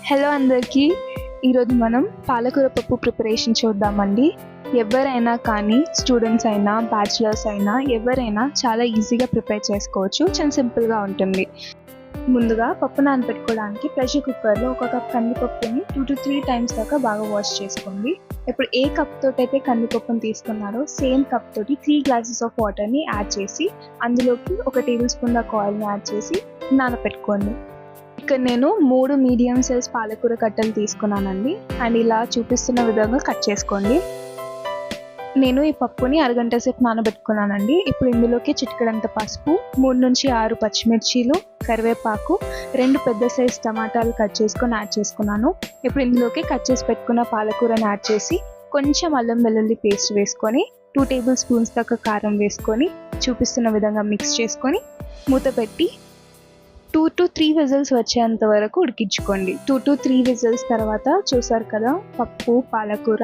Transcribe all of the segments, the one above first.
Hello అందరికీ. ఈరోజు మనం పాలకూర పప్పు ప్రిపరేషన్ చూద్దామండి. ఎవరైనా కానీ స్టూడెంట్స్ అయినా బ్యాచిలర్స్ అయినా ఎవరైనా చాలా ఈజీగా ప్రిపేర్ చేసుకోవచ్చు. చాలా సింపుల్గా ఉంటుంది. ముందుగా పప్పు నానబెట్టుకోవడానికి ప్రెషర్ కుక్కర్లో 1 కప్ కందిపప్పుని 2 to 3 టైమ్స్ దాకా బాగా వాష్ చేసుకోండి. ఇప్పుడు ఏ కప్ తోటి అయితే కందిపప్పుని తీసుకున్నారో సేమ్ కప్ తోటి 3 గ్లాసెస్ ఆఫ్ వాటర్ని యాడ్ చేసి అందులోకి 1 టేబుల్ స్పూన్ దాకా ఆయిల్ని యాడ్ చేసి నానబెట్టుకోండి. ఇక్కడ నేను 3 మీడియం సైజ్ పాలకూర కట్టలు తీసుకున్నానండి. అండ్ ఇలా చూపిస్తున్న విధంగా కట్ చేసుకోండి. నేను ఈ పప్పుని అరగంట సేపు నానబెట్టుకున్నానండి. ఇప్పుడు ఇందులోకి చిటికెడంత పసుపు, 3 నుంచి 6 పచ్చిమిర్చీలు, కరివేపాకు, 2 పెద్ద సైజ్ టమాటాలు కట్ చేసుకొని యాడ్ చేసుకున్నాను. ఇప్పుడు ఇందులోకి కట్ చేసి పెట్టుకున్న పాలకూరని యాడ్ చేసి కొంచెం అల్లం వెల్లుల్లి పేస్ట్ వేసుకొని 2 టేబుల్ స్పూన్స్ దాకా కారం వేసుకొని చూపిస్తున్న విధంగా మిక్స్ చేసుకొని మూత పెట్టి 2 to 3 విజిల్స్ వచ్చేంత వరకు ఉడికించుకోండి. 2 to 3 విజిల్స్ తర్వాత చూసారు కదా, పప్పు పాలకూర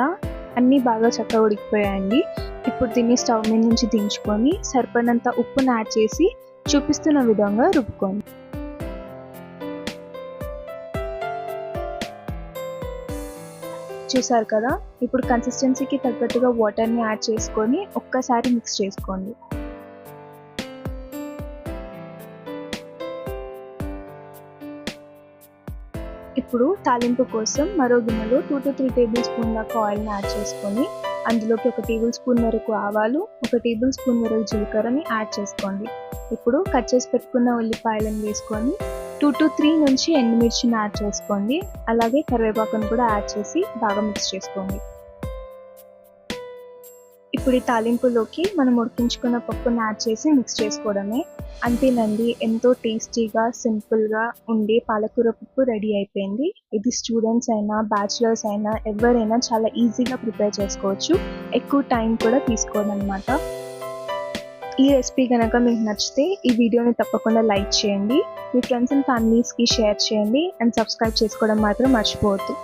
అన్నీ బాగా చక్కగా ఉడికిపోయాయండి. ఇప్పుడు దీన్ని స్టవ్ మీద నుంచి దించుకొని సరిపడినంత ఉప్పును యాడ్ చేసి చూపిస్తున్న విధంగా రుబ్బుకోండి. చూసారు కదా, ఇప్పుడు కన్సిస్టెన్సీకి తగ్గట్టుగా వాటర్ని యాడ్ చేసుకొని ఒక్కసారి మిక్స్ చేసుకోండి. ఇప్పుడు తాలింపు కోసం మరో గిన్నెలో 2 to 3 టేబుల్ స్పూన్ దాకా ఆయిల్ని యాడ్ చేసుకొని అందులోకి 1 టేబుల్ స్పూన్ వరకు ఆవాలు, 1 టేబుల్ స్పూన్ వరకు జీలకర్రని యాడ్ చేసుకోండి. ఇప్పుడు కట్ చేసి పెట్టుకున్న ఉల్లిపాయలను వేసుకొని 2 to 3 నుంచి ఎండుమిర్చిని యాడ్ చేసుకోండి. అలాగే కరివేపాకును కూడా యాడ్ చేసి బాగా మిక్స్ చేసుకోండి. ఇప్పుడు ఈ తాలింపులోకి మనం ఉడికించుకున్న పప్పును యాడ్ చేసి మిక్స్ చేసుకోవడమే. అంతేనండి, ఎంతో టేస్టీగా సింపుల్గా ఉండే పాలకూర పప్పు రెడీ అయిపోయింది. ఇది స్టూడెంట్స్ అయినా బ్యాచిలర్స్ అయినా ఎవరైనా చాలా ఈజీగా ప్రిపేర్ చేసుకోవచ్చు. ఎక్కువ టైం కూడా తీసుకోదన్నమాట. ఈ రెసిపీ కనుక మీకు నచ్చితే ఈ వీడియోని తప్పకుండా లైక్ చేయండి, మీ ఫ్రెండ్స్ అండ్ ఫ్యామిలీస్కి షేర్ చేయండి అండ్ సబ్స్క్రైబ్ చేసుకోవడం మాత్రం మర్చిపోవద్దు.